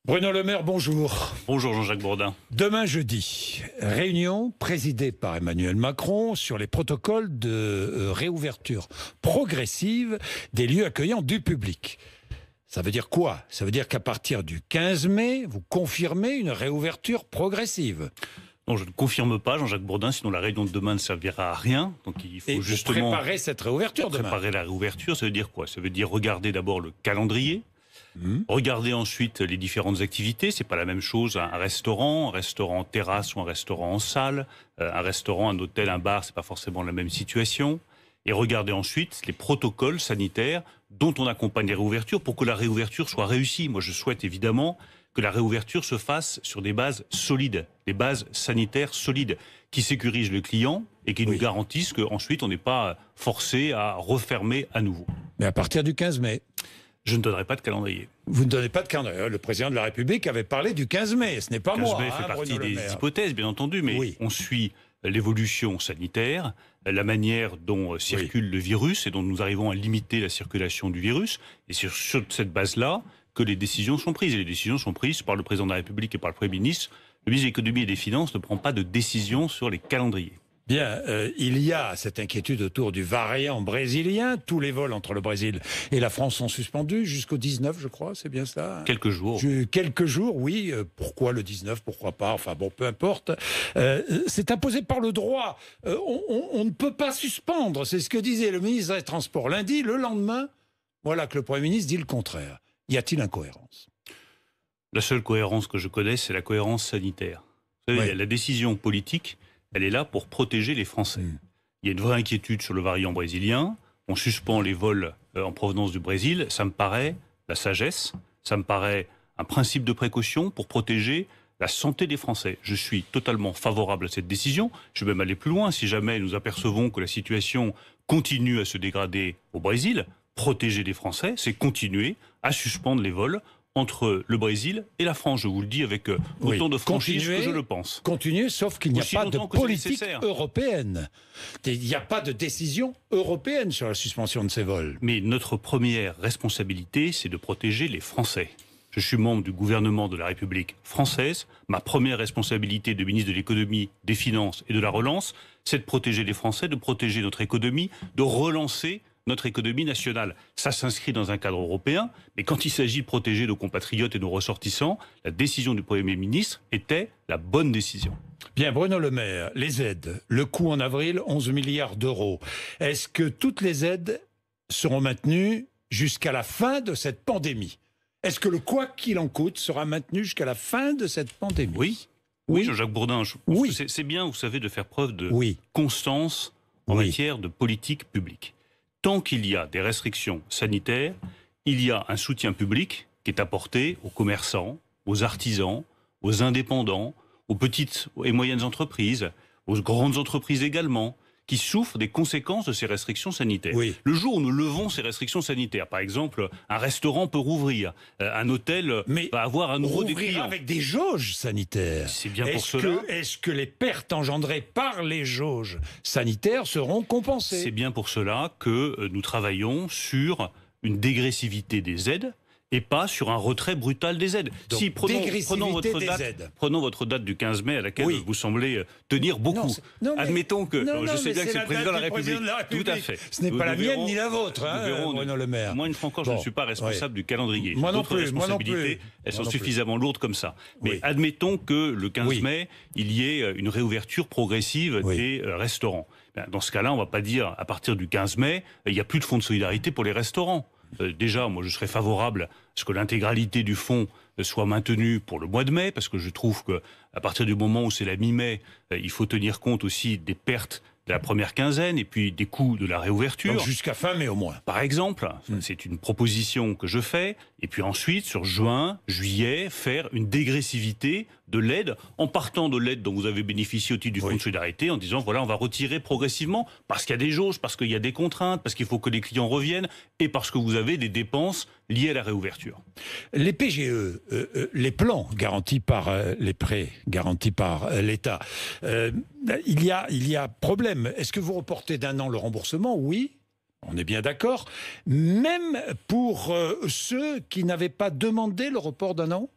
Bruno Le Maire, bonjour. Bonjour Jean-Jacques Bourdin. Demain jeudi, réunion présidée par Emmanuel Macron sur les protocoles de réouverture progressive des lieux accueillant du public. Ça veut dire quoi? Ça veut dire qu'à partir du 15 mai, vous confirmez une réouverture progressive. Non, je ne confirme pas, Jean-Jacques Bourdin, sinon la réunion de demain ne servira à rien. Donc il faut justement préparer cette réouverture demain. Préparer la réouverture, ça veut dire quoi? Ça veut dire regarder d'abord le calendrier. Regardez ensuite les différentes activités. C'est pas la même chose un restaurant terrasse ou un restaurant en salle, un restaurant, un hôtel, un bar, c'est pas forcément la même situation. Et regardez ensuite les protocoles sanitaires dont on accompagne les réouvertures pour que la réouverture soit réussie. Moi, je souhaite évidemment que la réouverture se fasse sur des bases solides, des bases sanitaires solides, qui sécurisent le client et qui nous garantissent qu'ensuite on n'est pas forcé à refermer à nouveau. Mais à partir du 15 mai. Je ne donnerai pas de calendrier. Vous ne donnez pas de calendrier. Le président de la République avait parlé du 15 mai. Ce n'est pas moi. 15 mai fait partie des hypothèses, bien entendu, mais on suit l'évolution sanitaire, la manière dont circule le virus et dont nous arrivons à limiter la circulation du virus. Et c'est sur cette base-là que les décisions sont prises. Et les décisions sont prises par le président de la République et par le Premier ministre. Le ministre de l'Économie et des Finances ne prend pas de décision sur les calendriers. Bien, il y a cette inquiétude autour du variant brésilien. Tous les vols entre le Brésil et la France sont suspendus jusqu'au 19, je crois, c'est bien ça? Quelques jours. Quelques jours, oui. Pourquoi le 19, pourquoi pas? Enfin bon, peu importe. C'est imposé par le droit. On ne peut pas suspendre. C'est ce que disait le ministre des Transports lundi. Le lendemain, voilà que le Premier ministre dit le contraire. Y a-t-il incohérence? La seule cohérence que je connais, c'est la cohérence sanitaire. Vous savez, la décision politique, elle est là pour protéger les Français. Il y a une vraie inquiétude sur le variant brésilien. On suspend les vols en provenance du Brésil. Ça me paraît la sagesse. Ça me paraît un principe de précaution pour protéger la santé des Français. Je suis totalement favorable à cette décision. Je vais même aller plus loin. Si jamais nous apercevons que la situation continue à se dégrader au Brésil, protéger les Français, c'est continuer à suspendre les vols entre le Brésil et la France. Je vous le dis avec autant de franchise que je le pense. Continuer, sauf qu'il n'y a pas de politique européenne. Il n'y a pas de décision européenne sur la suspension de ces vols. Mais notre première responsabilité, c'est de protéger les Français. Je suis membre du gouvernement de la République française. Ma première responsabilité de ministre de l'Économie, des Finances et de la Relance, c'est de protéger les Français, de protéger notre économie, de relancer notre économie nationale. Ça s'inscrit dans un cadre européen, mais quand il s'agit de protéger nos compatriotes et nos ressortissants, la décision du Premier ministre était la bonne décision. Bien, Bruno Le Maire, les aides, le coût en avril, 11 milliards d'euros. Est-ce que toutes les aides seront maintenues jusqu'à la fin de cette pandémie? Est-ce que le quoi qu'il en coûte sera maintenu jusqu'à la fin de cette pandémie? Oui, Jean-Jacques Bourdin, c'est bien, vous savez, de faire preuve de constance en matière de politique publique. Tant qu'il y a des restrictions sanitaires, il y a un soutien public qui est apporté aux commerçants, aux artisans, aux indépendants, aux petites et moyennes entreprises, aux grandes entreprises également, qui souffrent des conséquences de ces restrictions sanitaires. Le jour où nous levons ces restrictions sanitaires, par exemple, un restaurant peut rouvrir, un hôtel va avoir à nouveau des clients. avec des jauges sanitaires. C'est bien pour cela. Est-ce que les pertes engendrées par les jauges sanitaires seront compensées? C'est bien pour cela que nous travaillons sur une dégressivité des aides et pas sur un retrait brutal des aides. Donc, si prenons votre date du 15 mai à laquelle vous semblez tenir beaucoup. Admettons que je sais bien que c'est le président de la République. Tout à fait. Ce n'est pas la mienne ni la vôtre, Bruno Le Maire. Moi, une fois encore, je ne suis pas responsable du calendrier. Moi non D'autres plus. responsabilités, elles sont suffisamment lourdes comme ça. Mais admettons que le 15 mai, il y ait une réouverture progressive des restaurants. Dans ce cas-là, on ne va pas dire à partir du 15 mai, il n'y a plus de fonds de solidarité pour les restaurants. Déjà, moi, je serais favorable à ce que l'intégralité du fonds soit maintenue pour le mois de mai, parce que je trouve qu'à partir du moment où c'est la mi-mai, il faut tenir compte aussi des pertes de la première quinzaine et puis des coûts de la réouverture. Donc jusqu'à fin mai au moins. Par exemple, c'est une proposition que je fais. Et puis ensuite, sur juin, juillet, faire une dégressivité de l'aide, en partant de l'aide dont vous avez bénéficié au titre du Fonds de solidarité, en disant, voilà, on va retirer progressivement, parce qu'il y a des jauges, parce qu'il y a des contraintes, parce qu'il faut que les clients reviennent, et parce que vous avez des dépenses liées à la réouverture. Les PGE, les plans garantis par les prêts, garantis par l'État, il y a problème. Est-ce que vous reportez d'un an le remboursement? Oui. On est bien d'accord. Même pour ceux qui n'avaient pas demandé le report d'un an?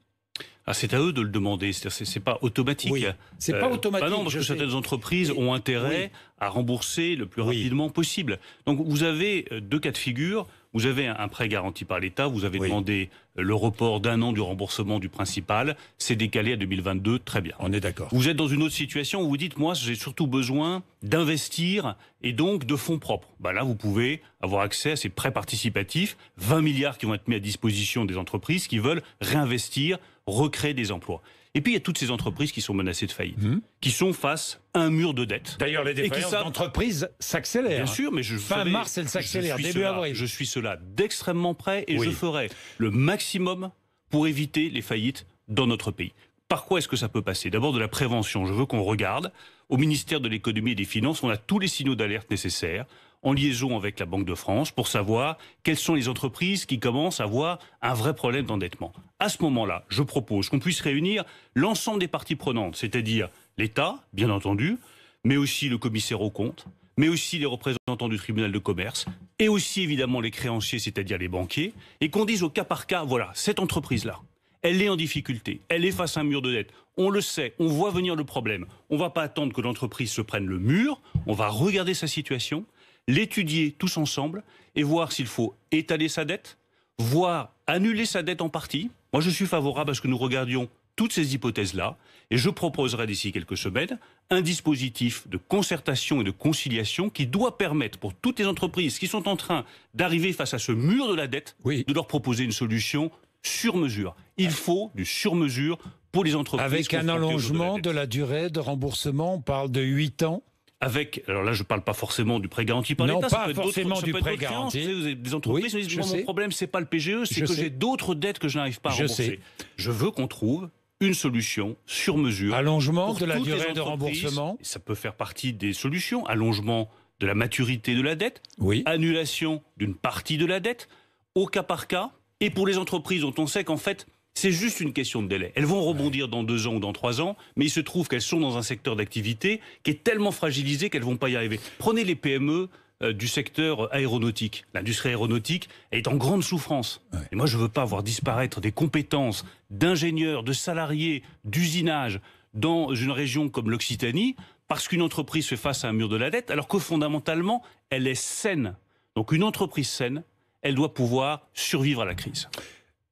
C'est à eux de le demander, c'est pas automatique. Oui, c'est pas automatique. Non, parce que certaines entreprises ont intérêt à rembourser le plus rapidement possible. Donc vous avez deux cas de figure. Vous avez un prêt garanti par l'État, vous avez demandé le report d'1 an du remboursement du principal, c'est décalé à 2022, très bien. On est d'accord. Vous êtes dans une autre situation où vous dites, moi j'ai surtout besoin d'investir et donc de fonds propres. Là vous pouvez avoir accès à ces prêts participatifs, 20 milliards qui vont être mis à disposition des entreprises qui veulent réinvestir, recréer des emplois. Et puis il y a toutes ces entreprises qui sont menacées de faillite, qui sont face à un mur de dette. D'ailleurs, les défaillances d'entreprises s'accélèrent. Bien sûr, mais fin mars, elles s'accélèrent, début avril. Je suis cela d'extrêmement près et je ferai le maximum pour éviter les faillites dans notre pays. Par quoi est-ce que ça peut passer? D'abord de la prévention. Je veux qu'on regarde. Au ministère de l'économie et des finances, on a tous les signaux d'alerte nécessaires, en liaison avec la Banque de France, pour savoir quelles sont les entreprises qui commencent à avoir un vrai problème d'endettement. À ce moment-là, je propose qu'on puisse réunir l'ensemble des parties prenantes, c'est-à-dire l'État, bien entendu, mais aussi le commissaire aux comptes, mais aussi les représentants du tribunal de commerce, et aussi évidemment les créanciers, c'est-à-dire les banquiers, et qu'on dise au cas par cas, voilà, cette entreprise-là, elle est en difficulté, elle est face à un mur de dette. On le sait, on voit venir le problème. On ne va pas attendre que l'entreprise se prenne le mur, on va regarder sa situation, l'étudier tous ensemble et voir s'il faut étaler sa dette, voire annuler sa dette en partie. Moi, je suis favorable à ce que nous regardions toutes ces hypothèses-là et je proposerai d'ici quelques semaines un dispositif de concertation et de conciliation qui doit permettre pour toutes les entreprises qui sont en train d'arriver face à ce mur de la dette, de leur proposer une solution sur mesure. Il faut du sur mesure pour les entreprises. Avec un allongement de la durée de remboursement, on parle de 8 ans. Alors là, je ne parle pas forcément du prêt garanti par l'État. Non, pas forcément du prêt garanti. Vous avez des entreprises qui disent, mon problème, ce n'est pas le PGE, c'est que j'ai d'autres dettes que je n'arrive pas à rembourser. Je veux qu'on trouve une solution sur mesure. Allongement de la durée de remboursement. Ça peut faire partie des solutions. Allongement de la maturité de la dette. Annulation d'une partie de la dette, au cas par cas. Et pour les entreprises dont on sait qu'en fait, c'est juste une question de délai. Elles vont rebondir dans 2 ans ou dans 3 ans, mais il se trouve qu'elles sont dans un secteur d'activité qui est tellement fragilisé qu'elles ne vont pas y arriver. Prenez les PME du secteur aéronautique. L'industrie aéronautique est en grande souffrance. Et moi, je ne veux pas voir disparaître des compétences d'ingénieurs, de salariés, d'usinage dans une région comme l'Occitanie, parce qu'une entreprise fait face à un mur de la dette, alors que fondamentalement, elle est saine. Donc une entreprise saine, elle doit pouvoir survivre à la crise.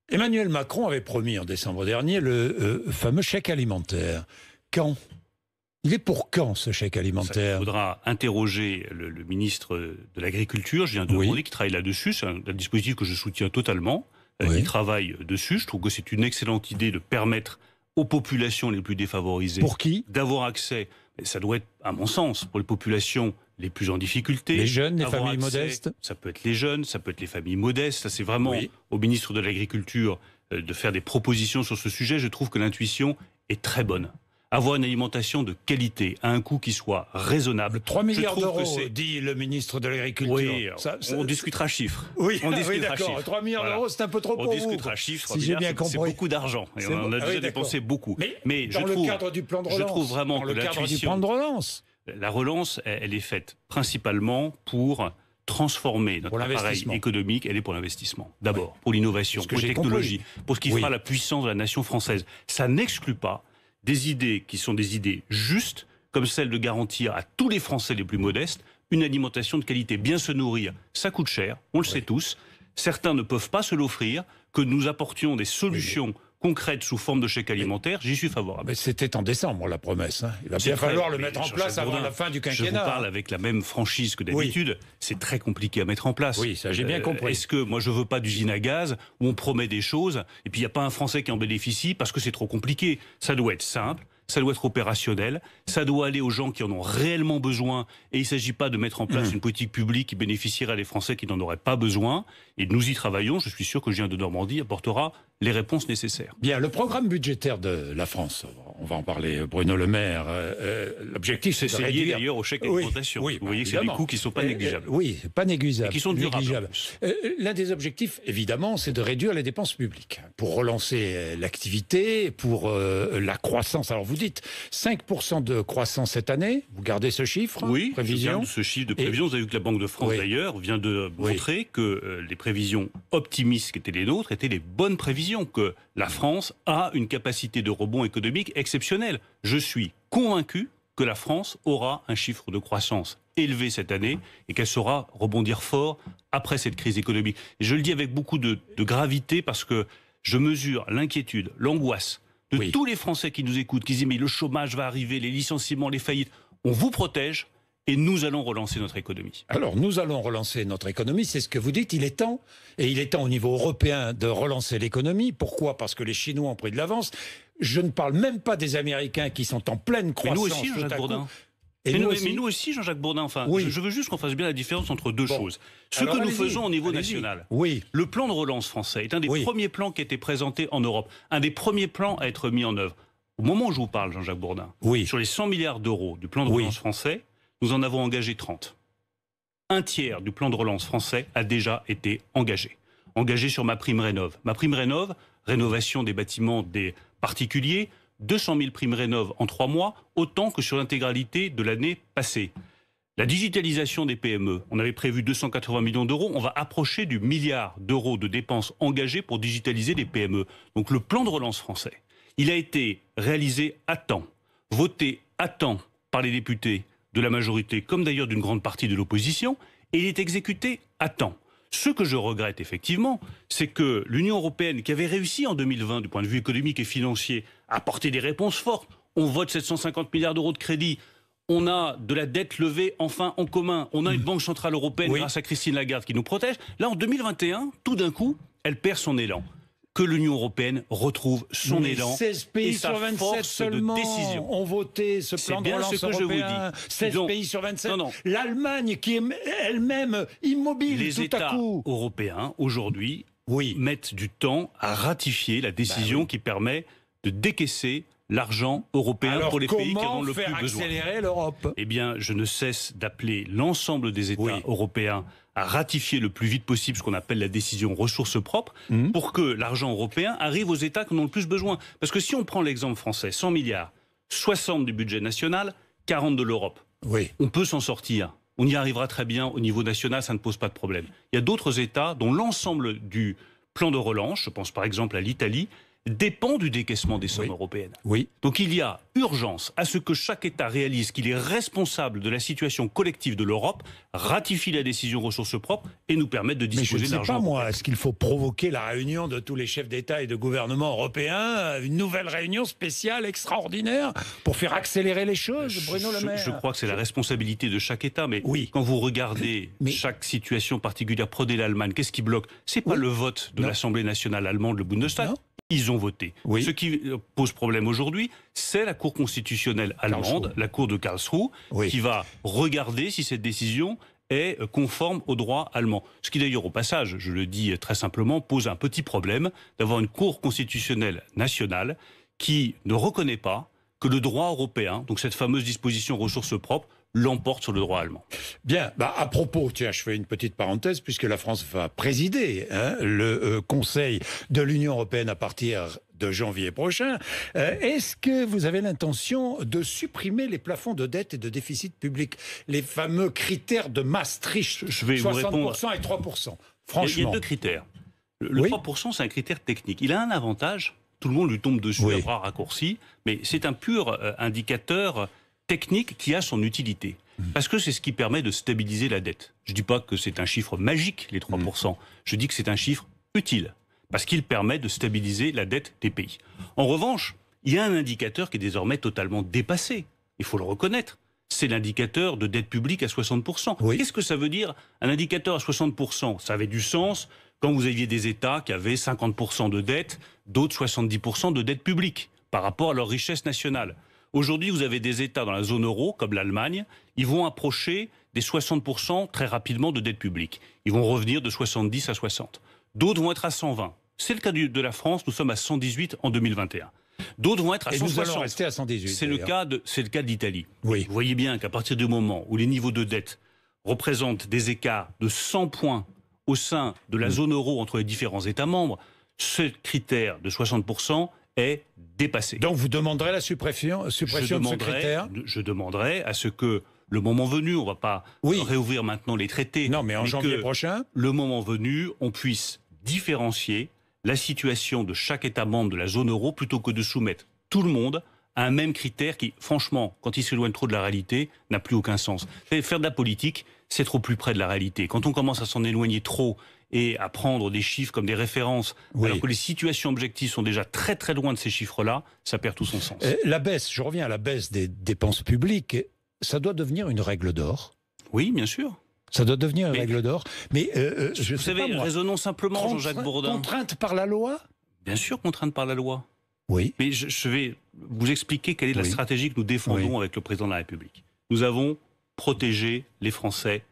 Emmanuel Macron avait promis en décembre dernier le fameux chèque alimentaire. Quand? Il est pour quand ce chèque alimentaire? Il faudra interroger le ministre de l'Agriculture, Julien Denormandie, qui travaille là-dessus. C'est un dispositif que je soutiens totalement. Il travaille dessus. Je trouve que c'est une excellente idée de permettre aux populations les plus défavorisées d'avoir accès. Ça doit être, à mon sens, pour les populations les plus en difficulté. Les jeunes, les familles modestes. Ça peut être les jeunes, ça peut être les familles modestes. Ça, c'est vraiment au ministre de l'Agriculture de faire des propositions sur ce sujet. Je trouve que l'intuition est très bonne. Avoir une alimentation de qualité à un coût qui soit raisonnable. 3 milliards d'euros, dit le ministre de l'Agriculture. Oui, on discutera chiffres. Oui, d'accord. 3 milliards d'euros, c'est un peu trop pour vous. On discutera chiffres. Si j'ai bien compris. C'est beaucoup d'argent. On a déjà dépensé beaucoup. Mais dans le cadre du plan de relance. Je trouve vraiment que l'intuition. La relance, elle est faite principalement pour transformer notre appareil économique. Elle est pour l'investissement. D'abord, pour l'innovation, pour les technologies, pour ce qui fera la puissance de la nation française. Ça n'exclut pas des idées qui sont des idées justes, comme celle de garantir à tous les Français les plus modestes une alimentation de qualité. Bien se nourrir, ça coûte cher, on le sait tous. Certains ne peuvent pas se l'offrir, que nous apportions des solutions concrètes sous forme de chèque alimentaire, j'y suis favorable. Mais c'était en décembre, la promesse. Il va bien falloir le mettre en place avant la fin du quinquennat. Je vous parle avec la même franchise que d'habitude. C'est très compliqué à mettre en place. Oui, ça j'ai bien compris. Est-ce que moi je veux pas d'usine à gaz où on promet des choses et puis il n'y a pas un Français qui en bénéficie parce que c'est trop compliqué? Ça doit être simple. Ça doit être opérationnel, ça doit aller aux gens qui en ont réellement besoin et il ne s'agit pas de mettre en place une politique publique qui bénéficierait à des Français qui n'en auraient pas besoin. Et nous y travaillons, je suis sûr que Julien Denormandie apportera les réponses nécessaires. Bien, le programme budgétaire de la France, on va en parler, Bruno Le Maire, l'objectif c'est de lié réduire... d'ailleurs au chèque alimentation. Oui, vous voyez que c'est des coûts qui ne sont pas négligeables. Oui, pas négligeables. Et qui sont durables. L'un des objectifs, évidemment, c'est de réduire les dépenses publiques pour relancer l'activité, pour la croissance. Alors vous dites 5% de croissance cette année, vous gardez ce chiffre? Oui, prévision. je garde ce chiffre de prévision. Vous avez vu que la Banque de France, d'ailleurs, vient de montrer que les prévisions optimistes qui étaient les nôtres étaient les bonnes prévisions, que la France a une capacité de rebond économique exceptionnelle. Je suis convaincu que la France aura un chiffre de croissance élevé cette année et qu'elle saura rebondir fort après cette crise économique. Et je le dis avec beaucoup de gravité parce que je mesure l'inquiétude, l'angoisse de tous les Français qui nous écoutent, qui disent mais le chômage va arriver, les licenciements, les faillites. On vous protège et nous allons relancer notre économie. Alors, nous allons relancer notre économie, c'est ce que vous dites, il est temps. Et il est temps au niveau européen de relancer l'économie. Pourquoi? Parce que les Chinois ont pris de l'avance. Je ne parle même pas des Américains qui sont en pleine croissance. Mais nous aussi, Jean-Jacques Bourdin. Mais nous aussi, Jean-Jacques Bourdin, enfin, je veux juste qu'on fasse bien la différence entre deux choses. Ce que nous faisons au niveau national, le plan de relance français est un des premiers plans qui a été présenté en Europe, un des premiers plans à être mis en œuvre. Au moment où je vous parle, Jean-Jacques Bourdin, sur les 100 milliards d'euros du plan de relance français, nous en avons engagé 30. Un tiers du plan de relance français a déjà été engagé. Engagé sur MaPrimeRénov'. MaPrimeRénov', rénovation des bâtiments des particuliers, 200 000 primes rénov' en 3 mois, autant que sur l'intégralité de l'année passée. La digitalisation des PME, on avait prévu 280 millions d'euros, on va approcher du milliard d'euros de dépenses engagées pour digitaliser les PME. Donc le plan de relance français, il a été réalisé à temps, voté à temps par les députés de la majorité, comme d'ailleurs d'une grande partie de l'opposition, et il est exécuté à temps. Ce que je regrette effectivement, c'est que l'Union européenne, qui avait réussi en 2020 du point de vue économique et financier à apporter des réponses fortes, on vote 750 milliards d'euros de crédit, on a de la dette levée enfin en commun, on a une banque centrale européenne grâce à Christine Lagarde qui nous protège. Là en 2021, tout d'un coup, elle perd son élan. Que l'Union européenne retrouve son élan 16 pays et sa sur 27 force seulement de décision. ont voté ce plan de relance européen. 16 pays sur 27. L'Allemagne qui est elle-même immobile les tout États à coup. Européens aujourd'hui mettent du temps à ratifier la décision qui permet de décaisser l'argent européen pour les pays qui en ont le plus besoin. Alors comment faire accélérer l'Europe? Eh bien, je ne cesse d'appeler l'ensemble des États européens à ratifier le plus vite possible ce qu'on appelle la décision ressources propres pour que l'argent européen arrive aux États qui en ont le plus besoin. Parce que si on prend l'exemple français, 100 milliards, 60 du budget national, 40 de l'Europe. On peut s'en sortir. On y arrivera très bien au niveau national, ça ne pose pas de problème. Il y a d'autres États dont l'ensemble du plan de relance, je pense par exemple à l'Italie, dépend du décaissement des sommes européennes. Donc il y a urgence à ce que chaque État réalise qu'il est responsable de la situation collective de l'Europe, ratifie la décision ressources propres et nous permette de disposer d'argent. Mais je ne sais pas moi, est-ce qu'il faut provoquer la réunion de tous les chefs d'État et de gouvernement européens, une nouvelle réunion spéciale, extraordinaire, pour faire accélérer les choses, Bruno Le Maire? Je crois que c'est la responsabilité de chaque État, mais quand vous regardez chaque situation particulière, prenez l'Allemagne, qu'est-ce qui bloque? C'est pas le vote de l'Assemblée nationale allemande, le Bundestag. Ils ont voté. Ce qui pose problème aujourd'hui, c'est la Cour constitutionnelle allemande, la Cour de Karlsruhe, qui va regarder si cette décision est conforme au droit allemand. Ce qui d'ailleurs, au passage, je le dis très simplement, pose un petit problème d'avoir une Cour constitutionnelle nationale qui ne reconnaît pas que le droit européen, donc cette fameuse disposition ressources propres, l'emporte sur le droit allemand. Bien, à propos, tiens, je fais une petite parenthèse, puisque la France va présider le Conseil de l'Union européenne à partir de janvier prochain. Est-ce que vous avez l'intention de supprimer les plafonds de dette et de déficit public, les fameux critères de Maastricht, je vais 60% vous répondre. Et 3%? Franchement. Il y a deux critères. Le 3%, c'est un critère technique. Il a un avantage, tout le monde lui tombe dessus à bras raccourcis, mais c'est un pur indicateur technique qui a son utilité. Parce que c'est ce qui permet de stabiliser la dette. Je ne dis pas que c'est un chiffre magique, les 3%. Je dis que c'est un chiffre utile. Parce qu'il permet de stabiliser la dette des pays. En revanche, il y a un indicateur qui est désormais totalement dépassé. Il faut le reconnaître. C'est l'indicateur de dette publique à 60%. Qu'est-ce que ça veut dire, un indicateur à 60%? Ça avait du sens quand vous aviez des États qui avaient 50% de dette, d'autres 70% de dette publique par rapport à leur richesse nationale. Aujourd'hui, vous avez des États dans la zone euro, comme l'Allemagne, ils vont approcher des 60% très rapidement de dette publique. Ils vont revenir de 70 à 60. D'autres vont être à 120. C'est le cas de la France, nous sommes à 118 en 2021. D'autres vont être à 160. Et nous allons rester à 118. C'est le cas de l'Italie. Oui. Vous voyez bien qu'à partir du moment où les niveaux de dette représentent des écarts de 100 points au sein de la zone euro entre les différents États membres, ce critère de 60% est dépassé. Donc vous demanderez la suppression de ce critère? Je demanderai à ce que, le moment venu, on ne va pas réouvrir maintenant les traités. Non, mais en janvier prochain, le moment venu, on puisse différencier la situation de chaque État membre de la zone euro plutôt que de soumettre tout le monde à un même critère qui, franchement, quand il s'éloigne trop de la réalité, n'a plus aucun sens. Faire de la politique, c'est trop plus près de la réalité. Quand on commence à s'en éloigner trop et à prendre des chiffres comme des références, alors que les situations objectives sont déjà très très loin de ces chiffres-là, ça perd tout son sens. La baisse, je reviens à la baisse des dépenses publiques, ça doit devenir une règle d'or? Oui, bien sûr. Ça doit devenir une règle d'or. Mais vous savez, raisonnons simplement, Jean-Jacques Bourdin. Contrainte par la loi? Bien sûr, contrainte par la loi. Oui. Mais je vais vous expliquer quelle est la stratégie que nous défendons avec le président de la République. Nous avons protégé les Français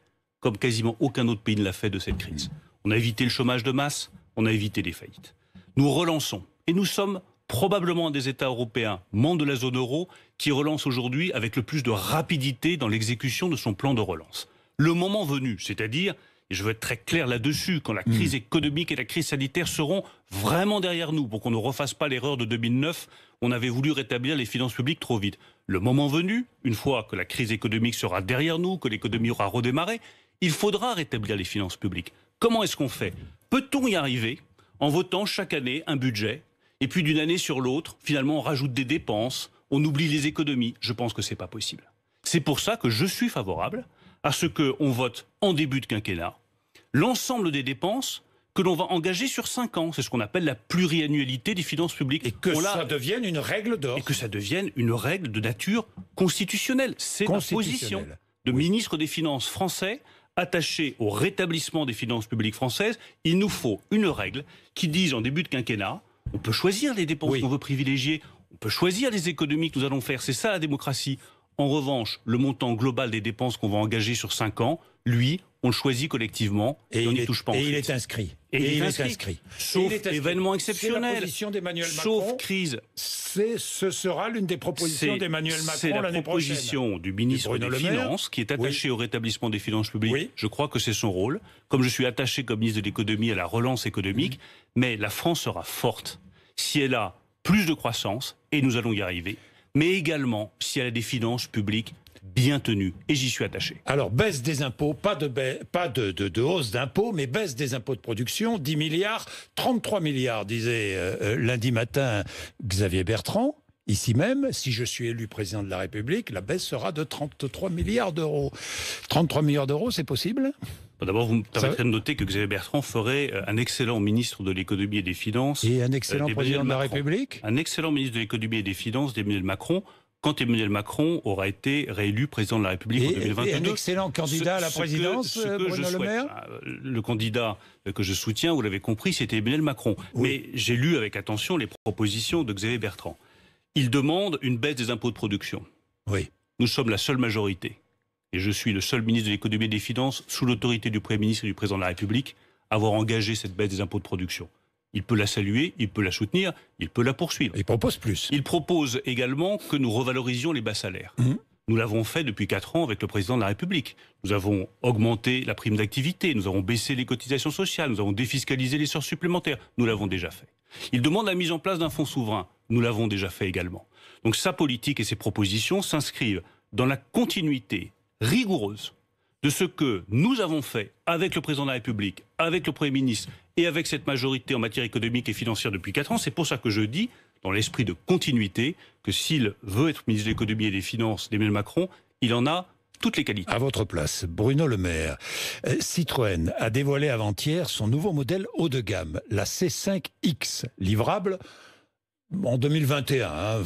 comme quasiment aucun autre pays ne l'a fait de cette crise. On a évité le chômage de masse, on a évité les faillites. Nous relançons. Et nous sommes probablement un des États européens, membres de la zone euro, qui relance aujourd'hui avec le plus de rapidité dans l'exécution de son plan de relance. Le moment venu, c'est-à-dire, et je veux être très clair là-dessus, quand la crise économique et la crise sanitaire seront vraiment derrière nous, pour qu'on ne refasse pas l'erreur de 2009, on avait voulu rétablir les finances publiques trop vite. Le moment venu, une fois que la crise économique sera derrière nous, que l'économie aura redémarré, il faudra rétablir les finances publiques. Comment est-ce qu'on fait? Peut-on y arriver en votant chaque année un budget, et puis d'une année sur l'autre, finalement on rajoute des dépenses, on oublie les économies? Je pense que ce n'est pas possible. C'est pour ça que je suis favorable à ce qu'on vote en début de quinquennat l'ensemble des dépenses que l'on va engager sur 5 ans. C'est ce qu'on appelle la pluriannualité des finances publiques. Et que ça devienne une règle d'or. Et que ça devienne une règle de nature constitutionnelle. C'est la position de ministre des Finances français attaché au rétablissement des finances publiques françaises. Il nous faut une règle qui dise en début de quinquennat, on peut choisir les dépenses qu'on veut privilégier, on peut choisir les économies que nous allons faire. C'est ça la démocratie. En revanche, le montant global des dépenses qu'on va engager sur 5 ans, lui, on le choisit collectivement et on n'y touche pas. Et il est inscrit. Et il est inscrit. Sauf événement exceptionnel. La position d'Emmanuel Macron. Sauf crise. Ce sera l'une des propositions d'Emmanuel Macron l'année prochaine. C'est la proposition du ministre des Finances qui est attaché au rétablissement des finances publiques. Oui. Je crois que c'est son rôle. Comme je suis attaché comme ministre de l'économie à la relance économique. Mais la France sera forte si elle a plus de croissance, et nous allons y arriver, mais également si elle a des finances publiques bien tenues. Et j'y suis attaché. Alors, baisse des impôts, pas de hausse d'impôts, mais baisse des impôts de production, 10 milliards, 33 milliards, disait lundi matin Xavier Bertrand. Ici même, si je suis élu président de la République, la baisse sera de 33 milliards d'euros. 33 milliards d'euros, c'est possible ? D'abord, vous me permettrez de noter que Xavier Bertrand ferait un excellent ministre de l'économie et des finances. Et un excellent président de la République ? Un excellent ministre de l'économie et des finances d'Emmanuel Macron, quand Emmanuel Macron aura été réélu président de la République en 2022. Et un excellent candidat à la présidence, Bruno Le Maire ? Le candidat que je soutiens, vous l'avez compris, c'était Emmanuel Macron. Oui. Mais j'ai lu avec attention les propositions de Xavier Bertrand. Il demande une baisse des impôts de production. Oui. Nous sommes la seule majorité. Et je suis le seul ministre de l'économie et des finances, sous l'autorité du Premier ministre et du Président de la République, à avoir engagé cette baisse des impôts de production. Il peut la saluer, il peut la soutenir, il peut la poursuivre. Il propose plus. Il propose également que nous revalorisions les bas salaires. Nous l'avons fait depuis 4 ans avec le Président de la République. Nous avons augmenté la prime d'activité, nous avons baissé les cotisations sociales, nous avons défiscalisé les heures supplémentaires. Nous l'avons déjà fait. Il demande la mise en place d'un fonds souverain. Nous l'avons déjà fait également. Donc sa politique et ses propositions s'inscrivent dans la continuité rigoureuse de ce que nous avons fait avec le Président de la République, avec le Premier ministre et avec cette majorité en matière économique et financière depuis 4 ans. C'est pour ça que je dis, dans l'esprit de continuité, que s'il veut être ministre de l'économie et des finances d'Emmanuel Macron, il en a toutes les qualités. À votre place, Bruno Le Maire. Citroën a dévoilé avant-hier son nouveau modèle haut de gamme, la C5X, livrable en 2021,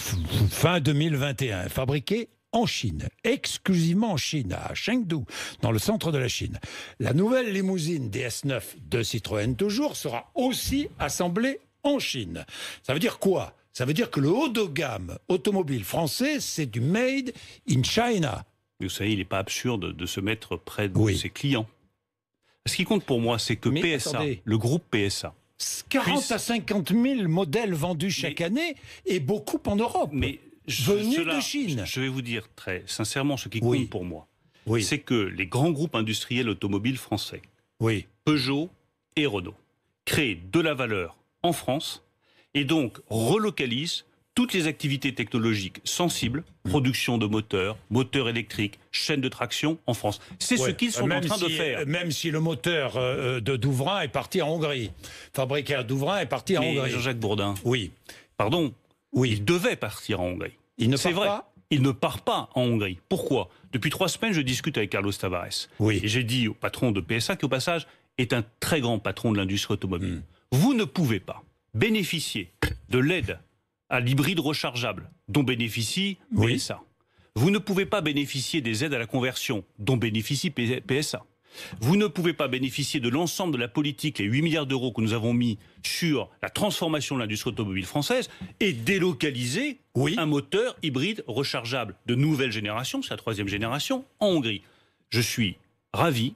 fin 2021, fabriquée en Chine, exclusivement en Chine, à Chengdu, dans le centre de la Chine. La nouvelle limousine DS9 de Citroën toujours sera aussi assemblée en Chine. Ça veut dire quoi? Ça veut dire que le haut de gamme automobile français, c'est du made in China. Mais vous savez, il n'est pas absurde de se mettre près de ses clients. Ce qui compte pour moi, c'est que PSA, le groupe PSA, 40 à 50 000 modèles vendus chaque année et beaucoup en Europe. Mais venus de Chine. Je vais vous dire très sincèrement ce qui compte pour moi. C'est que les grands groupes industriels automobiles français, Peugeot et Renault, créent de la valeur en France et donc relocalisent toutes les activités technologiques sensibles, production de moteurs, moteurs électriques, chaînes de traction en France. C'est ce qu'ils sont en train de faire. Même si le moteur de Douvrin est parti en Hongrie. Fabriqué à Douvrin est parti en Hongrie. Jean-Jacques Bourdin. Oui. Pardon. Oui. Il devait partir en Hongrie. Il ne part vrai. Pas. Il ne part pas en Hongrie. Pourquoi? Depuis 3 semaines, je discute avec Carlos Tavares. Oui. Et j'ai dit au patron de PSA, qui au passage est un très grand patron de l'industrie automobile. Vous ne pouvez pas bénéficier de l'aide à l'hybride rechargeable dont bénéficie PSA. Vous ne pouvez pas bénéficier des aides à la conversion dont bénéficie PSA. Vous ne pouvez pas bénéficier de l'ensemble de la politique, les 8 milliards d'euros que nous avons mis sur la transformation de l'industrie automobile française et délocaliser un moteur hybride rechargeable de nouvelle génération, c'est la 3e génération, en Hongrie. Je suis ravi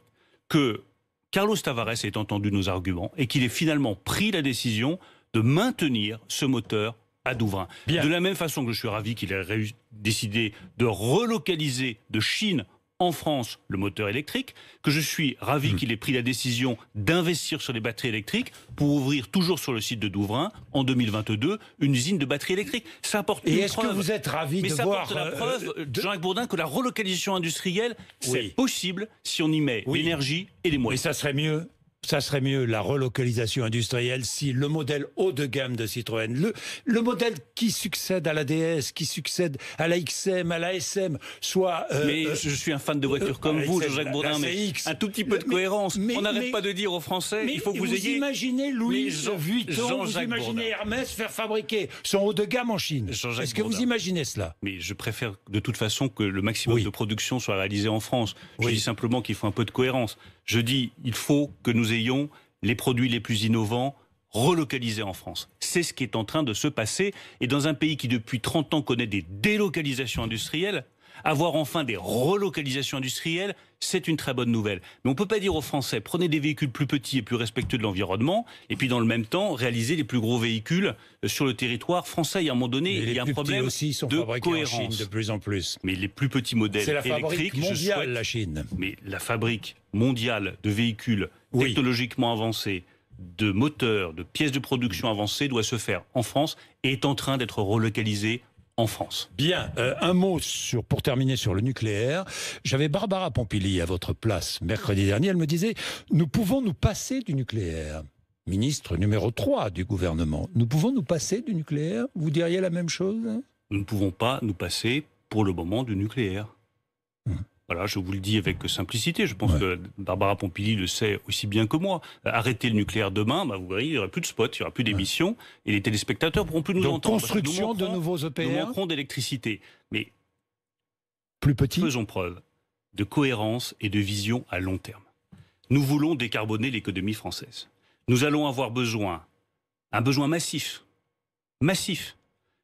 que Carlos Tavares ait entendu nos arguments et qu'il ait finalement pris la décision de maintenir ce moteur à Douvrin. De la même façon que je suis ravi qu'il ait décidé de relocaliser de Chine en France le moteur électrique, que je suis ravi qu'il ait pris la décision d'investir sur les batteries électriques pour ouvrir toujours sur le site de Douvrin en 2022 une usine de batteries électriques. Ça apporte une preuve. Et est-ce que vous êtes ravi de voir... Mais ça apporte la preuve, Jean-Jacques Bourdin, que la relocalisation industrielle, c'est possible si on y met l'énergie et les moyens. Et ça serait mieux. Ça serait mieux, la relocalisation industrielle, si le modèle haut de gamme de Citroën, le modèle qui succède à la DS, qui succède à la XM, à la SM, soit... mais je suis un fan de voitures comme vous, Jean-Jacques Bourdin, mais un tout petit peu de cohérence. On n'arrête pas de dire aux Français, il faut que vous ayez... Imaginez Louis Vuitton, vous imaginez Hermès faire fabriquer son haut de gamme en Chine. Est-ce que vous imaginez cela? Mais je préfère de toute façon que le maximum de production soit réalisé en France. Je dis simplement qu'il faut un peu de cohérence. Je dis, il faut que nous ayons les produits les plus innovants relocalisés en France. C'est ce qui est en train de se passer. Et dans un pays qui, depuis 30 ans, connaît des délocalisations industrielles, avoir enfin des relocalisations industrielles, c'est une très bonne nouvelle. Mais on ne peut pas dire aux Français, prenez des véhicules plus petits et plus respectueux de l'environnement, et puis dans le même temps, réaliser les plus gros véhicules sur le territoire français. Et à un moment donné, il y a un problème aussi sont de cohérence. En Chine de plus en plus. Mais les plus petits modèles électriques... C'est la fabrique mondiale, la Chine. Mais la fabrique mondiale de véhicules technologiquement avancés, de moteurs, de pièces de production avancées doit se faire en France et est en train d'être relocalisée en France. Bien, un mot pour terminer sur le nucléaire. J'avais Barbara Pompili à votre place mercredi dernier. Elle me disait, nous pouvons nous passer du nucléaire. Ministre numéro 3 du gouvernement. Nous pouvons nous passer du nucléaire? Vous diriez la même chose? Nous ne pouvons pas nous passer pour le moment du nucléaire. Voilà, je vous le dis avec simplicité. Je pense que Barbara Pompili le sait aussi bien que moi. Arrêter le nucléaire demain, vous voyez, il n'y aura plus de spots, il n'y aura plus d'émissions, et les téléspectateurs ne pourront plus nous entendre. Construction de nouveaux EPR. Nous manquerons d'électricité. Mais plus petit. Faisons preuve de cohérence et de vision à long terme. Nous voulons décarboner l'économie française. Nous allons avoir un besoin massif,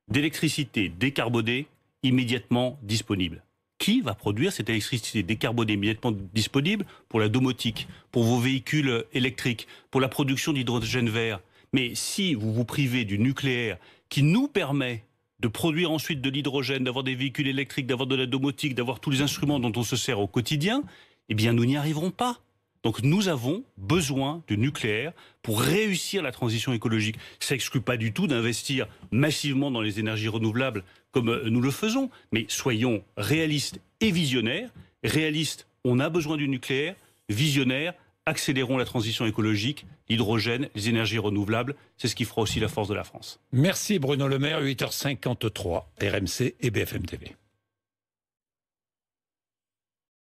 d'électricité décarbonée immédiatement disponible. Qui va produire cette électricité décarbonée immédiatement disponible pour la domotique, pour vos véhicules électriques, pour la production d'hydrogène vert? Mais si vous vous privez du nucléaire qui nous permet de produire ensuite de l'hydrogène, d'avoir des véhicules électriques, d'avoir de la domotique, d'avoir tous les instruments dont on se sert au quotidien, eh bien nous n'y arriverons pas. Donc nous avons besoin du nucléaire pour réussir la transition écologique. Ça n'exclut pas du tout d'investir massivement dans les énergies renouvelables comme nous le faisons, mais soyons réalistes et visionnaires. Réalistes, on a besoin du nucléaire. Visionnaires, accélérons la transition écologique, l'hydrogène, les énergies renouvelables. C'est ce qui fera aussi la force de la France. Merci Bruno Le Maire, 8h53, RMC et BFM TV.